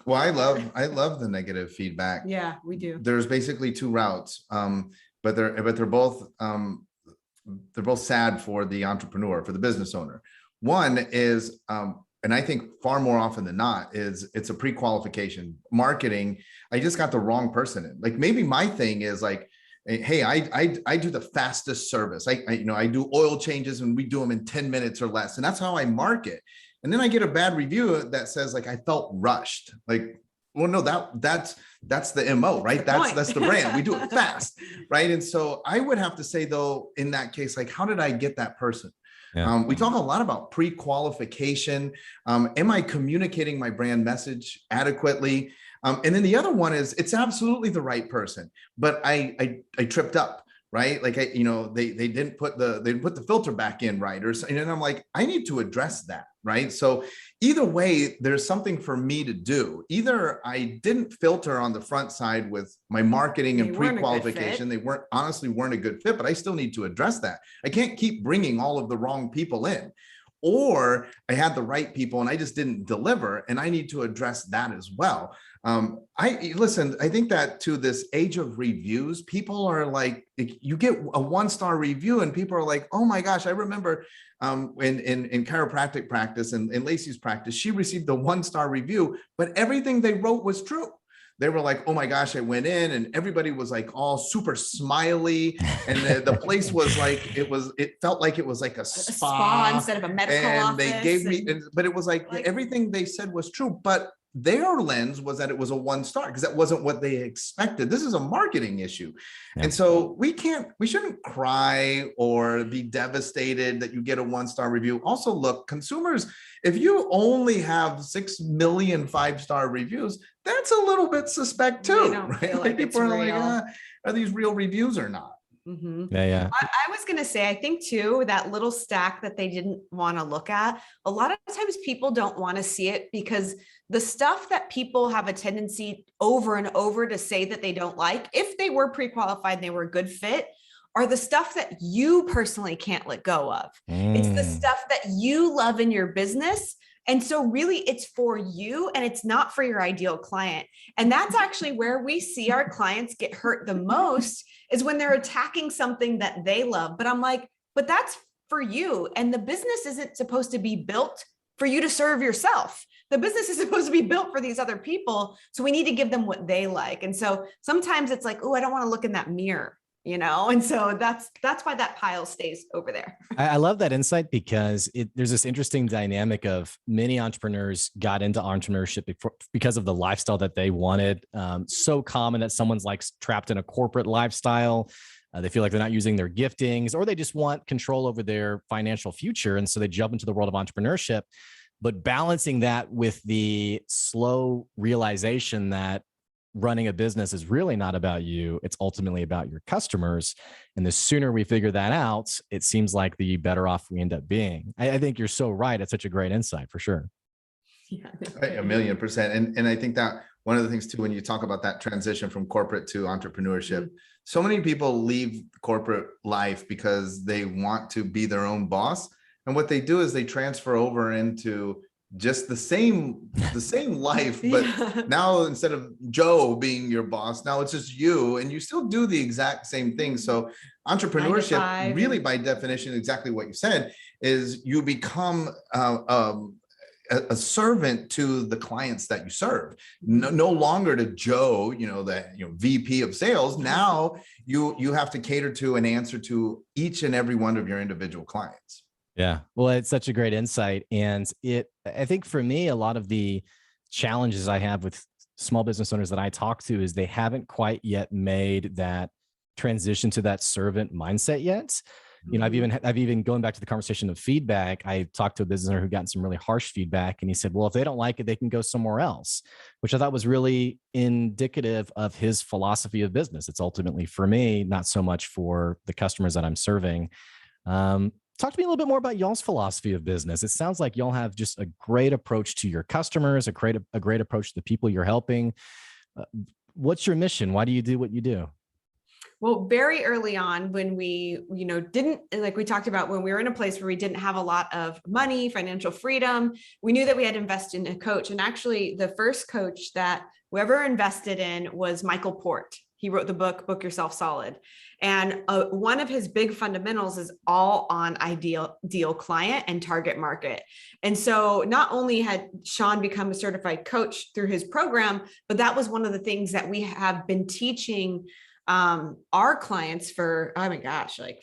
Well, I love the negative feedback. Yeah, we do. There's basically two routes, but they're both sad for the entrepreneur, for the business owner. One is, and I think far more often than not, is it's a pre-qualification marketing. I just got the wrong person in. Like maybe my thing is like, hey, I do the fastest service. I do oil changes and we do them in 10 minutes or less, and that's how I market. And then I get a bad review that says like I felt rushed. Like, well, no, that's the MO, right? That's the brand. We do it fast, right? And so I would have to say though, in that case, like, how did I get that person? Yeah. We talk a lot about pre-qualification. Am I communicating my brand message adequately? And then the other one is it's absolutely the right person, but I tripped up, right? Like they didn't put the filter back in right, and I'm like, I need to address that, right? So either way, there's something for me to do. Either I didn't filter on the front side with my marketing and pre-qualification. They honestly weren't a good fit, but I still need to address that. I can't keep bringing all of the wrong people in. Or I had the right people and I just didn't deliver, and I need to address that as well. I think that to this age of reviews, people are like, you get a 1-star review and people are like, oh my gosh, I remember in chiropractic practice and in Lacey's practice, she received a 1-star review, but everything they wrote was true. They were like, oh my gosh, I went in and everybody was like all super smiley. And the place was like, it felt like it was like a spa instead of a medical office. They gave me, but it was like everything they said was true. But their lens was that it was a 1-star because that wasn't what they expected. This is a marketing issue. Yeah. And so we shouldn't cry or be devastated that you get a 1-star review. Also, look, consumers, if you only have 6 million 5-star reviews, that's a little bit suspect too, right? Like people are like, are these real reviews or not? Mm-hmm. Yeah. I was going to say, I think too, that little stack that they didn't want to look at, a lot of times people don't want to see it because the stuff that people have a tendency over and over to say that they don't like, if they were pre-qualified and they were a good fit, are the stuff that you personally can't let go of. It's the stuff that you love in your business. And so really it's for you and it's not for your ideal client. And that's actually where we see our clients get hurt the most, is when they're attacking something that they love. But I'm like, but that's for you. And the business isn't supposed to be built for you to serve yourself. The business is supposed to be built for these other people. So we need to give them what they like. And so sometimes it's like, oh, I don't want to look in that mirror, and so that's why that pile stays over there. I love that insight because there's this interesting dynamic of many entrepreneurs got into entrepreneurship because of the lifestyle that they wanted. So common that someone's like trapped in a corporate lifestyle. They feel like they're not using their giftings, or they just want control over their financial future. And so they jump into the world of entrepreneurship, but balancing that with the slow realization that running a business is really not about you. It's ultimately about your customers. And the sooner we figure that out, it seems like the better off we end up being. I think you're so right. It's such a great insight for sure. Yeah, 1,000,000%. And I think that one of the things too, when you talk about that transition from corporate to entrepreneurship, so many people leave corporate life because they want to be their own boss. And what they do is they transfer over into just the same life, but now instead of Joe being your boss, now it's just you, and you still do the exact same thing. So entrepreneurship, really by definition, exactly what you said, is you become a servant to the clients that you serve, no longer to Joe, VP of sales. Now you have to cater to and answer to each and every one of your individual clients. Yeah. Well, it's such a great insight. And I think for me, a lot of the challenges I have with small business owners that I talk to is they haven't quite yet made that transition to that servant mindset yet. I've even going back to the conversation of feedback. I talked to a business owner who got some really harsh feedback, and he said, well, if they don't like it, they can go somewhere else, which I thought was really indicative of his philosophy of business. It's ultimately for me, not so much for the customers that I'm serving. Talk to me a little bit more about y'all's philosophy of business. It sounds like y'all have just a great approach to your customers, a great approach to the people you're helping. What's your mission? Why do you do what you do? Well, very early on when we, didn't, like we talked about, when we were in a place where we didn't have a lot of money, financial freedom, we knew that we had to invest in a coach. And actually the first coach that whoever invested in was Michael Port. He wrote the book, Book Yourself Solid. And one of his big fundamentals is all on ideal client and target market. And so not only had Shawn become a certified coach through his program, but that was one of the things that we have been teaching our clients for, oh my gosh, like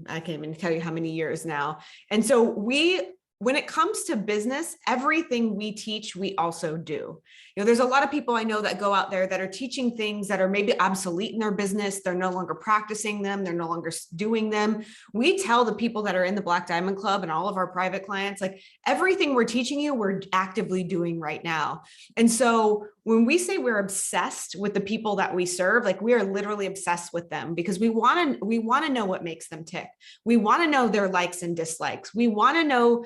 I can't even tell you how many years now. And so when it comes to business, everything we teach, we also do. There's a lot of people I know that go out there that are teaching things that are maybe obsolete in their business. They're no longer practicing them. They're no longer doing them. We tell the people that are in the Black Diamond Club and all of our private clients, like everything we're teaching you, we're actively doing right now. And so when we say we're obsessed with the people that we serve, like we are literally obsessed with them because we want to know what makes them tick. We want to know their likes and dislikes. We want to know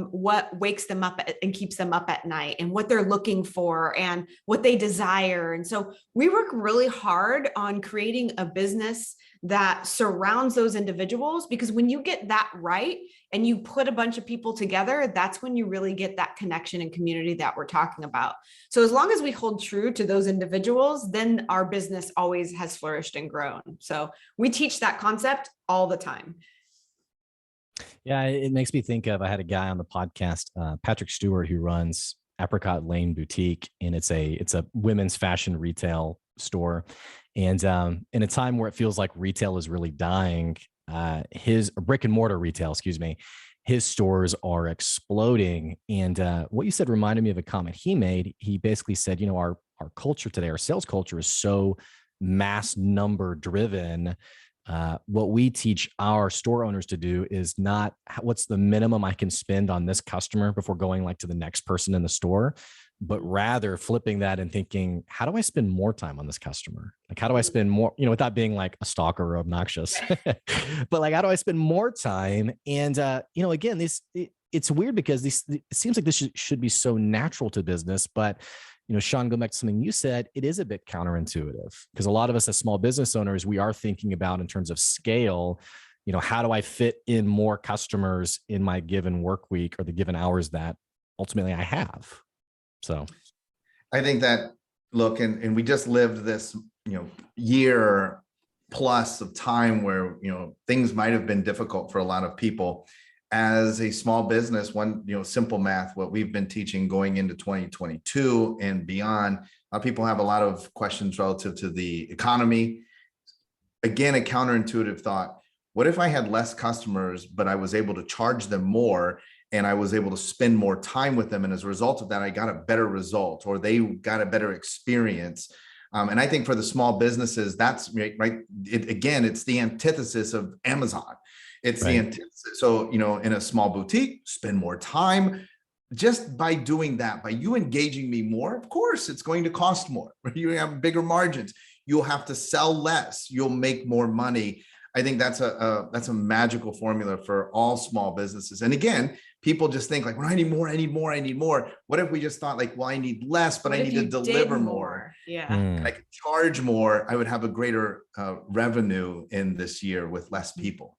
what wakes them up and keeps them up at night and what they're looking for and what they desire. And so we work really hard on creating a business that surrounds those individuals, because when you get that right and you put a bunch of people together, that's when you really get that connection and community that we're talking about. So as long as we hold true to those individuals, then our business always has flourished and grown. So we teach that concept all the time. Yeah, it makes me think of, I had a guy on the podcast, Patrick Stewart, who runs Apricot Lane Boutique, and it's a women's fashion retail store. And in a time where it feels like retail is really dying, his brick and mortar retail, excuse me, his stores are exploding. And what you said reminded me of a comment he made. He basically said, our culture today, our sales culture is so mass number driven. What we teach our store owners to do is not what's the minimum I can spend on this customer before going like to the next person in the store, but rather flipping that and thinking, how do I spend more time on this customer? Like, how do I spend more, without being like a stalker or obnoxious, but like, how do I spend more time? And, again, it's weird because it seems like this should be so natural to business, but Shawn, going back to something you said, it is a bit counterintuitive because a lot of us as small business owners, we are thinking about in terms of scale, how do I fit in more customers in my given work week or the given hours that ultimately I have. So I think that, look, and we just lived this, year plus of time where, things might have been difficult for a lot of people. As a small business, one, simple math, what we've been teaching going into 2022 and beyond, people have a lot of questions relative to the economy. Again, a counterintuitive thought. What if I had less customers, but I was able to charge them more and I was able to spend more time with them? And as a result of that, I got a better result or they got a better experience. And I think for the small businesses, that's right. It's the antithesis of Amazon. It's right. The antithesis. So, in a small boutique, spend more time. Just by doing that, by you engaging me more, of course, it's going to cost more. You have bigger margins. You'll have to sell less. You'll make more money. I think that's a magical formula for all small businesses. And again, people just think like, well, I need more, I need more, I need more. What if we just thought like, well, I need less, but I need to deliver more. Yeah. And I could charge more. I would have a greater revenue in this year with less people.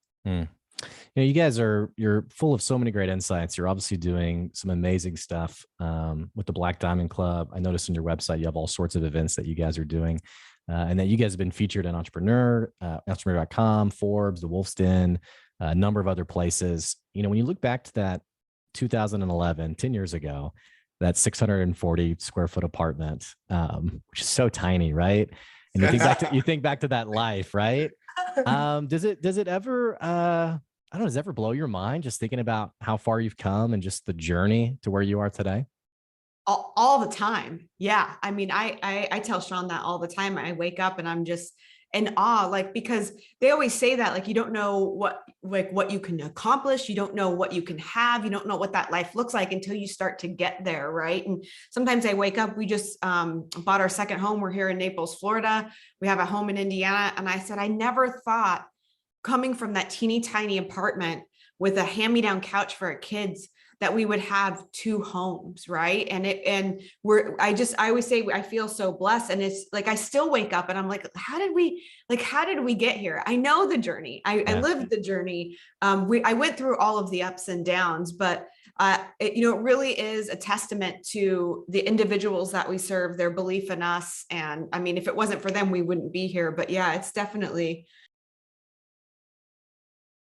You guys you're full of so many great insights. You're obviously doing some amazing stuff with the Black Diamond Club. I noticed on your website, you have all sorts of events that you guys are doing and that you guys have been featured in entrepreneur.com, Forbes, The Wolf's Den, a number of other places. When you look back to that 2011, 10 years ago, that 640 square foot apartment, which is so tiny, right? And you think back to that life, right? Does it ever, does it ever blow your mind just thinking about how far you've come and just the journey to where you are today? All the time. Yeah. I mean, I tell Shawn that all the time. I wake up and I'm just in awe, like, because they always say that, like, you don't know what you can accomplish. You don't know what you can have. You don't know what that life looks like until you start to get there. Right. And sometimes I wake up, we just bought our second home. We're here in Naples, Florida. We have a home in Indiana. And I said, I never thought coming from that teeny tiny apartment with a hand-me-down couch for our kids, that we would have 2 homes, right? And I always say I feel so blessed, and it's like I still wake up and I'm like, how did we get here? I know the journey. I lived the journey. I went through all of the ups and downs, but it really is a testament to the individuals that we serve, their belief in us. And I mean, if it wasn't for them, we wouldn't be here. But yeah, it's definitely